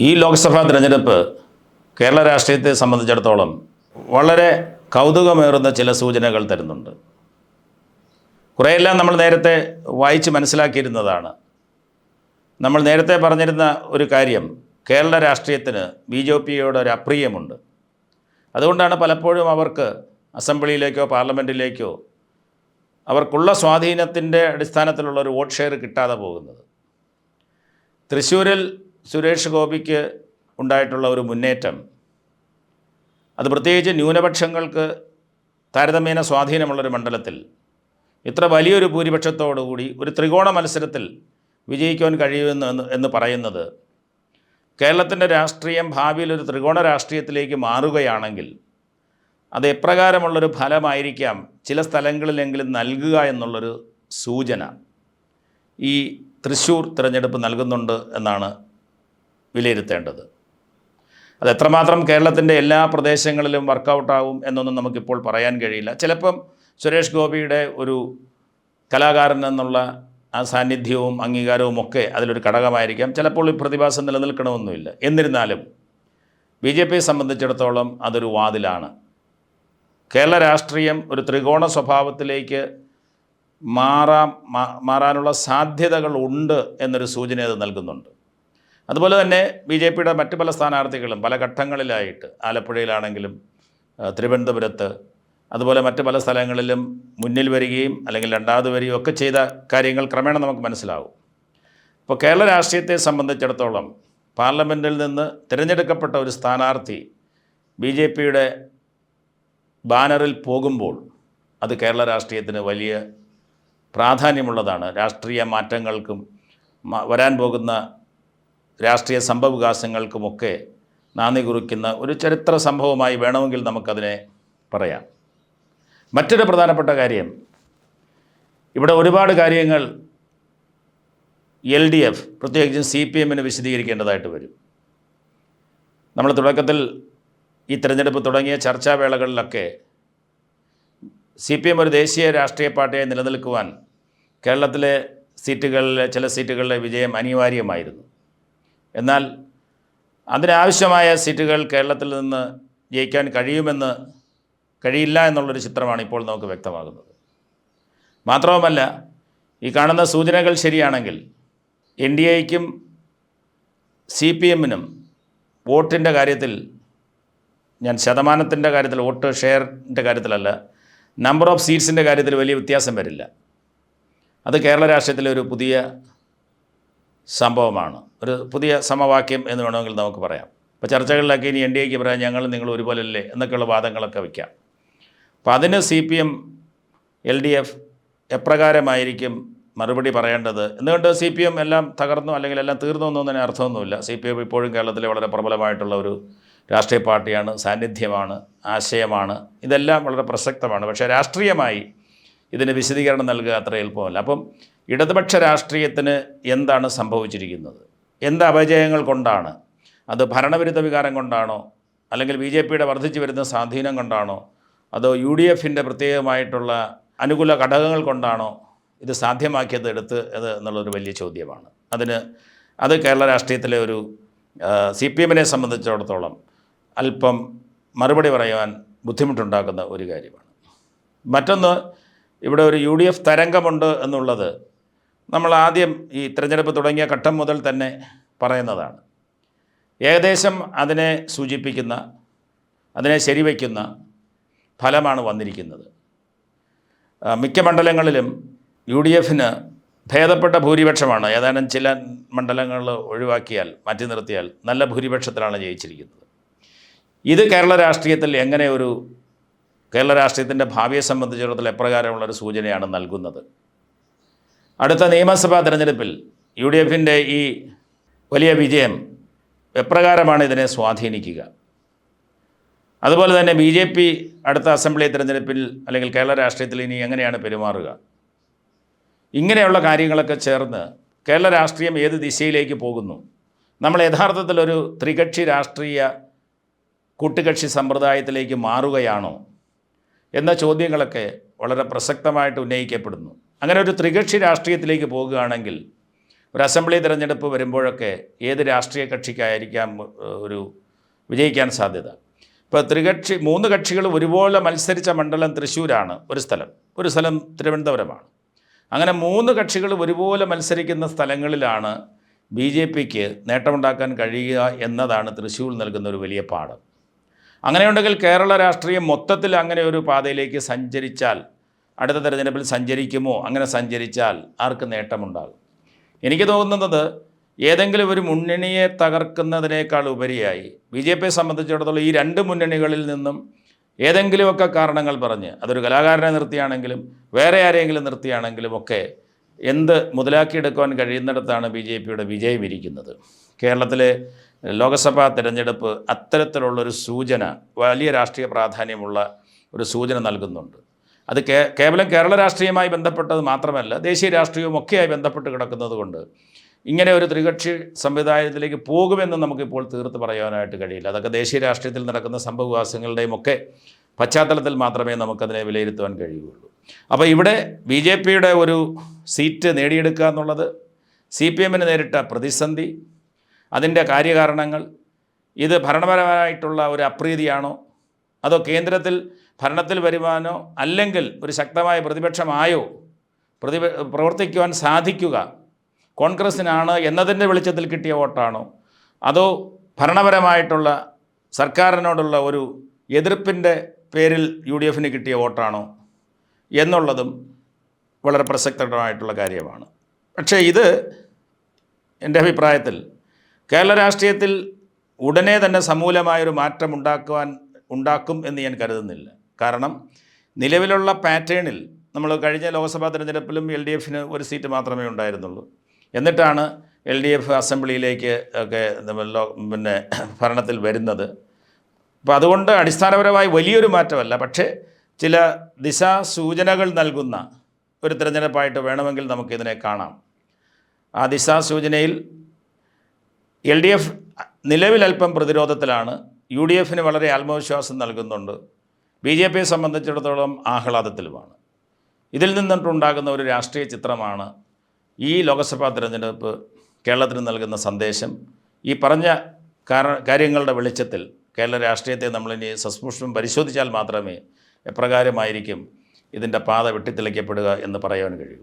ഈ ലോക്സഭാ തിരഞ്ഞെടുപ്പ് കേരള രാഷ്ട്രീയത്തെ സംബന്ധിച്ചിടത്തോളം വളരെ കൗതുകമേറുന്ന ചില സൂചനകൾ തരുന്നുണ്ട്. കുറേയെല്ലാം നമ്മൾ നേരത്തെ വായിച്ച് മനസ്സിലാക്കിയിരുന്നതാണ്. നമ്മൾ നേരത്തെ പറഞ്ഞിരുന്ന ഒരു കാര്യം, കേരള രാഷ്ട്രീയത്തിന് BJPയോട് ഒരു അപ്രിയമുണ്ട്. അതുകൊണ്ടാണ് പലപ്പോഴും അവർക്ക് അസംബ്ലിയിലേക്കോ പാർലമെൻറ്റിലേക്കോ അവർക്കുള്ള സ്വാധീനത്തിൻ്റെ അടിസ്ഥാനത്തിലുള്ള ഒരു വോട്ട് ഷെയർ കിട്ടാതെ പോകുന്നത്. തൃശ്ശൂരിൽ സുരേഷ് ഗോപിക്ക് ഉണ്ടായിട്ടുള്ള ഒരു മുന്നേറ്റം, അത് പ്രത്യേകിച്ച് ന്യൂനപക്ഷങ്ങൾക്ക് താരതമ്യേന സ്വാധീനമുള്ളൊരു മണ്ഡലത്തിൽ ഇത്ര വലിയൊരു ഭൂരിപക്ഷത്തോടുകൂടി ഒരു ത്രികോണ മത്സരത്തിൽ വിജയിക്കുവാൻ കഴിയുമെന്ന് പറയുന്നത്, കേരളത്തിൻ്റെ രാഷ്ട്രീയം ഭാവിയിൽ ഒരു ത്രികോണ രാഷ്ട്രീയത്തിലേക്ക് മാറുകയാണെങ്കിൽ അത് എപ്രകാരമുള്ളൊരു ഫലമായിരിക്കാം ചില സ്ഥലങ്ങളിലെങ്കിലും നൽകുക എന്നുള്ളൊരു സൂചന ഈ തൃശ്ശൂർ തിരഞ്ഞെടുപ്പ് നൽകുന്നുണ്ട് എന്നാണ് വിലയിരുത്തേണ്ടത്. അത് എത്രമാത്രം കേരളത്തിൻ്റെ എല്ലാ പ്രദേശങ്ങളിലും വർക്കൗട്ടാവും എന്നൊന്നും നമുക്കിപ്പോൾ പറയാൻ കഴിയില്ല. ചിലപ്പം സുരേഷ് ഗോപിയുടെ ഒരു കലാകാരൻ എന്നുള്ള ആ സാന്നിധ്യവും അംഗീകാരവും ഒക്കെ അതിലൊരു ഘടകമായിരിക്കാം. ചിലപ്പോൾ ഈ പ്രതിഭാസം നിലനിൽക്കണമെന്നുമില്ല. എന്നിരുന്നാലും BJPയെ സംബന്ധിച്ചിടത്തോളം അതൊരു വാതിലാണ്. കേരള രാഷ്ട്രീയം ഒരു ത്രികോണ സ്വഭാവത്തിലേക്ക് മാറാനുള്ള സാധ്യതകളുണ്ട് എന്നൊരു സൂചന അത് നൽകുന്നുണ്ട്. അതുപോലെ തന്നെ BJPയുടെ മറ്റ് പല സ്ഥാനാർത്ഥികളും പല ഘട്ടങ്ങളിലായിട്ട്, ആലപ്പുഴയിലാണെങ്കിലും തിരുവനന്തപുരത്ത്, അതുപോലെ മറ്റ് പല സ്ഥലങ്ങളിലും മുന്നിൽ വരികയും അല്ലെങ്കിൽ രണ്ടാമത് വരികയും ഒക്കെ ചെയ്ത കാര്യങ്ങൾ ക്രമേണ നമുക്ക് മനസ്സിലാവും. ഇപ്പോൾ കേരള രാഷ്ട്രീയത്തെ സംബന്ധിച്ചിടത്തോളം പാർലമെൻറ്റിൽ നിന്ന് തിരഞ്ഞെടുക്കപ്പെട്ട ഒരു സ്ഥാനാർത്ഥി BJPയുടെ ബാനറിൽ പോകുമ്പോൾ അത് കേരള രാഷ്ട്രീയത്തിന് വലിയ പ്രാധാന്യമുള്ളതാണ്. രാഷ്ട്രീയ മാറ്റങ്ങൾക്കും വരാൻ പോകുന്ന രാഷ്ട്രീയ സംഭവവികാസങ്ങൾക്കുമൊക്കെ നാന്ദി കുറിക്കുന്ന ഒരു ചരിത്ര സംഭവമായി വേണമെങ്കിൽ നമുക്കതിനെ പറയാം. മറ്റൊരു പ്രധാനപ്പെട്ട കാര്യം, ഇവിടെ ഒരുപാട് കാര്യങ്ങൾ LDF പ്രത്യേകിച്ചും CPMന് വിശദീകരിക്കേണ്ടതായിട്ട് വരും. നമ്മൾ തുടക്കത്തിൽ ഈ തിരഞ്ഞെടുപ്പ് തുടങ്ങിയ ചർച്ചാവേളകളിലൊക്കെ CPM ഒരു ദേശീയ രാഷ്ട്രീയ പാർട്ടിയായി നിലനിൽക്കുവാൻ കേരളത്തിലെ ചില സീറ്റുകളിലെ വിജയം അനിവാര്യമായിരുന്നു. എന്നാൽ അതിനാവശ്യമായ സീറ്റുകൾ കേരളത്തിൽ നിന്ന് ജയിക്കാൻ കഴിയില്ല എന്നുള്ളൊരു ചിത്രമാണ് ഇപ്പോൾ നമുക്ക് വ്യക്തമാകുന്നത്. മാത്രവുമല്ല, ഈ കാണുന്ന സൂചനകൾ ശരിയാണെങ്കിൽ NDAയ്ക്കും CPMനും വോട്ടിൻ്റെ കാര്യത്തിൽ, ഞാൻ ശതമാനത്തിൻ്റെ കാര്യത്തിൽ, വോട്ട് ഷെയറിൻ്റെ കാര്യത്തിലല്ല, നമ്പർ ഓഫ് സീറ്റ്സിൻ്റെ കാര്യത്തിൽ വലിയ വ്യത്യാസം വരില്ല. അത് കേരള രാഷ്ട്രീയത്തിലെ ഒരു പുതിയ സംഭവമാണ്, ഒരു പുതിയ സമവാക്യം എന്ന് വേണമെങ്കിൽ നമുക്ക് പറയാം. ഇപ്പോൾ ചർച്ചകളിലൊക്കെ ഇനി NDAയ്ക്ക് പറയാം ഞങ്ങൾ നിങ്ങൾ ഒരുപോലല്ലേ എന്നൊക്കെയുള്ള വാദങ്ങളൊക്കെ വയ്ക്കാം. അപ്പോൾ അതിന് CPM LDF എപ്രകാരമായിരിക്കും മറുപടി പറയേണ്ടത് എന്നുകൊണ്ട് CPM എല്ലാം തകർന്നു അല്ലെങ്കിൽ എല്ലാം തീർന്നു എന്നൊന്നും അർത്ഥമൊന്നുമില്ല. CPM ഇപ്പോഴും കേരളത്തിലെ വളരെ പ്രബലമായിട്ടുള്ള ഒരു രാഷ്ട്രീയ പാർട്ടിയാണ്, സാന്നിധ്യമാണ്, ആശയമാണ്, ഇതെല്ലാം വളരെ പ്രസക്തമാണ്. പക്ഷേ രാഷ്ട്രീയമായി ഇതിന് വിശദീകരണം നൽകുക അത്ര എളുപ്പമല്ല. അപ്പം ഇടതുപക്ഷ രാഷ്ട്രീയത്തിന് എന്താണ് സംഭവിച്ചിരിക്കുന്നത്, എന്ത് അപജയങ്ങൾ കൊണ്ടാണ്, അത് ഭരണവിരുദ്ധ വികാരം കൊണ്ടാണോ, അല്ലെങ്കിൽ BJPയുടെ വർദ്ധിച്ചു വരുന്ന സ്വാധീനം കൊണ്ടാണോ, അതോ UDFൻ്റെ പ്രത്യേകമായിട്ടുള്ള അനുകൂല ഘടകങ്ങൾ കൊണ്ടാണോ ഇത് സാധ്യമാക്കിയത് എന്നുള്ളൊരു വലിയ ചോദ്യമാണ്. അത് കേരള രാഷ്ട്രീയത്തിലെ ഒരു CPMനെ സംബന്ധിച്ചിടത്തോളം അല്പം മറുപടി പറയാൻ ബുദ്ധിമുട്ടുണ്ടാക്കുന്ന ഒരു കാര്യമാണ്. മറ്റൊന്ന്, ഇവിടെ ഒരു UDF തരംഗമുണ്ട് എന്നുള്ളത് നമ്മൾ ആദ്യം ഈ തിരഞ്ഞെടുപ്പ് തുടങ്ങിയ ഘട്ടം മുതൽ തന്നെ പറയുന്നതാണ്. ഏകദേശം അതിനെ സൂചിപ്പിക്കുന്ന, അതിനെ ശരിവയ്ക്കുന്ന ഫലമാണ് വന്നിരിക്കുന്നത്. മിക്ക മണ്ഡലങ്ങളിലും UDFന് ഭേദപ്പെട്ട ഭൂരിപക്ഷമാണ്. ഏതാനും ചില മണ്ഡലങ്ങൾ ഒഴിവാക്കിയാൽ, മാറ്റി നിർത്തിയാൽ നല്ല ഭൂരിപക്ഷത്തിലാണ് ജയിച്ചിരിക്കുന്നത്. ഇത് കേരള രാഷ്ട്രീയത്തിൽ കേരള രാഷ്ട്രീയത്തിൻ്റെ ഭാവിയെ സംബന്ധിച്ചിടത്തോളം എപ്രകാരമുള്ളൊരു സൂചനയാണ് നൽകുന്നത്. അടുത്ത നിയമസഭാ തിരഞ്ഞെടുപ്പിൽ UDFൻ്റെ ഈ വലിയ വിജയം എപ്രകാരമാണ് ഇതിനെ സ്വാധീനിക്കുക? അതുപോലെ തന്നെ BJP അടുത്ത അസംബ്ലി തിരഞ്ഞെടുപ്പിൽ അല്ലെങ്കിൽ കേരള രാഷ്ട്രീയത്തിൽ ഇനി എങ്ങനെയാണ് പെരുമാറുക? ഇങ്ങനെയുള്ള കാര്യങ്ങളൊക്കെ ചേർന്ന് കേരള രാഷ്ട്രീയം ഏത് ദിശയിലേക്ക് പോകുന്നു? നമ്മൾ യഥാർത്ഥത്തിലൊരു ത്രികക്ഷി രാഷ്ട്രീയ കൂട്ടുകക്ഷി സമ്പ്രദായത്തിലേക്ക് മാറുകയാണോ എന്ന ചോദ്യങ്ങളൊക്കെ വളരെ പ്രസക്തമായിട്ട് ഉന്നയിക്കപ്പെടുന്നു. അങ്ങനെ ഒരു ത്രികക്ഷി രാഷ്ട്രീയത്തിലേക്ക് പോകുകയാണെങ്കിൽ ഒരു അസംബ്ലി തിരഞ്ഞെടുപ്പ് വരുമ്പോഴൊക്കെ ഏത് രാഷ്ട്രീയ കക്ഷിക്കായിരിക്കാം ഒരു വിജയിക്കാൻ സാധ്യത. ഇപ്പോൾ മൂന്ന് കക്ഷികൾ ഒരുപോലെ മത്സരിച്ച മണ്ഡലം തൃശ്ശൂരാണ് ഒരു സ്ഥലം തിരുവനന്തപുരമാണ്. അങ്ങനെ മൂന്ന് കക്ഷികൾ ഒരുപോലെ മത്സരിക്കുന്ന സ്ഥലങ്ങളിലാണ് BJPക്ക് നേട്ടമുണ്ടാക്കാൻ കഴിയുക എന്നതാണ് തൃശ്ശൂർ നൽകുന്ന ഒരു വലിയ പാഠം. അങ്ങനെയുണ്ടെങ്കിൽ കേരള രാഷ്ട്രീയം മൊത്തത്തിൽ അങ്ങനെ ഒരു പാതയിലേക്ക് സഞ്ചരിച്ചാൽ, അടുത്ത തെരഞ്ഞെടുപ്പിൽ സഞ്ചരിക്കുമോ? അങ്ങനെ സഞ്ചരിച്ചാൽ ആർക്ക് നേട്ടമുണ്ടാകും? എനിക്ക് തോന്നുന്നത് ഏതെങ്കിലും ഒരു മുന്നണിയെ തകർക്കുന്നതിനേക്കാൾ ഉപരിയായി BJPയെ സംബന്ധിച്ചിടത്തോളം ഈ രണ്ട് മുന്നണികളിൽ നിന്നും ഏതെങ്കിലുമൊക്കെ കാരണങ്ങൾ പറഞ്ഞ്, അതൊരു കലാകാരനെ നിർത്തിയാണെങ്കിലും വേറെ ആരെങ്കിലും നിർത്തിയാണെങ്കിലും ഒക്കെ എന്ത് മുതലാക്കിയെടുക്കുവാൻ കഴിയുന്നിടത്താണ് BJPയുടെ വിജയം ഇരിക്കുന്നത്. കേരളത്തിലെ ലോക്സഭാ തിരഞ്ഞെടുപ്പ് അത്തരത്തിലുള്ളൊരു സൂചന, വലിയ രാഷ്ട്രീയ പ്രാധാന്യമുള്ള ഒരു സൂചന നൽകുന്നുണ്ട്. അത് കേവലം കേരള രാഷ്ട്രീയവുമായി ബന്ധപ്പെട്ടത് മാത്രമല്ല, ദേശീയ രാഷ്ട്രീയവും ഒക്കെയായി ബന്ധപ്പെട്ട് കിടക്കുന്നത് കൊണ്ട് ഇങ്ങനെ ഒരു ത്രികക്ഷി സംവിധാനത്തിലേക്ക് പോകുമെന്ന് നമുക്കിപ്പോൾ തീർത്ത് പറയാനായിട്ട് കഴിയില്ല. അതൊക്കെ ദേശീയ രാഷ്ട്രീയത്തിൽ നടക്കുന്ന സംഭവവികാസങ്ങളുടെയും ഒക്കെ പശ്ചാത്തലത്തിൽ മാത്രമേ നമുക്കതിനെ വിലയിരുത്തുവാൻ കഴിയുകയുള്ളൂ. അപ്പോൾ ഇവിടെ BJPയുടെ ഒരു സീറ്റ് നേടിയെടുക്കുക എന്നുള്ളത് CPMന് നേരിട്ട പ്രതിസന്ധി, അതിൻ്റെ കാര്യകാരണങ്ങൾ, ഇത് ഭരണപരമായിട്ടുള്ള ഒരു അപ്രീതിയാണോ, അതോ കേന്ദ്രത്തിൽ ഭരണത്തിൽ വരുവാനോ അല്ലെങ്കിൽ ഒരു ശക്തമായ പ്രതിപക്ഷമായോ പ്രവർത്തിക്കുവാൻ സാധിക്കുക കോൺഗ്രസ്സിനാണ് എന്നതിൻ്റെ വെളിച്ചത്തിൽ കിട്ടിയ വോട്ടാണോ, അതോ ഭരണപരമായിട്ടുള്ള സർക്കാരിനോടുള്ള ഒരു എതിർപ്പിൻ്റെ പേരിൽ UDFന് കിട്ടിയ വോട്ടാണോ എന്നുള്ളതും വളരെ പ്രസക്തമായിട്ടുള്ള കാര്യമാണ്. പക്ഷേ ഇത് എൻ്റെ അഭിപ്രായത്തിൽ കേരള രാഷ്ട്രീയത്തിൽ ഉടനെ തന്നെ സമൂലമായൊരു മാറ്റം ഉണ്ടാക്കും എന്ന് ഞാൻ കരുതുന്നില്ല. കാരണം നിലവിലുള്ള പാറ്റേണിൽ നമ്മൾ കഴിഞ്ഞ ലോക്സഭാ തിരഞ്ഞെടുപ്പിലും LDFന് ഒരു സീറ്റ് മാത്രമേ ഉണ്ടായിരുന്നുള്ളൂ. എന്നിട്ടാണ് LDF അസംബ്ലിയിലേക്ക് ഒക്കെ ഭരണത്തിൽ വരുന്നത്. അപ്പോൾ അതുകൊണ്ട് അടിസ്ഥാനപരമായി വലിയൊരു മാറ്റമല്ല, പക്ഷേ ചില ദിശാസൂചനകൾ നൽകുന്ന ഒരു തിരഞ്ഞെടുപ്പായിട്ട് വേണമെങ്കിൽ നമുക്കിതിനെ കാണാം. ആ ദിശാസൂചനയിൽ LDF നിലവിൽ അല്പം പ്രതിരോധത്തിലാണ്, UDFന് വളരെ ആത്മവിശ്വാസം നൽകുന്നുണ്ട്, BJPയെ സംബന്ധിച്ചിടത്തോളം ആഹ്ലാദത്തിലുമാണ്. ഇതിൽ നിന്നിട്ടുണ്ടാകുന്ന ഒരു രാഷ്ട്രീയ ചിത്രമാണ് ഈ ലോക്സഭാ തിരഞ്ഞെടുപ്പ് കേരളത്തിന് നൽകുന്ന സന്ദേശം. ഈ പറഞ്ഞ കാര്യങ്ങളുടെ വെളിച്ചത്തിൽ കേരള രാഷ്ട്രീയത്തെ നമ്മളിനി സസൂക്ഷ്മം പരിശോധിച്ചാൽ മാത്രമേ എപ്രകാരമായിരിക്കും ഇതിൻ്റെ പാത വെട്ടിത്തെളിക്കപ്പെടുക എന്ന് പറയാൻ കഴിയൂ.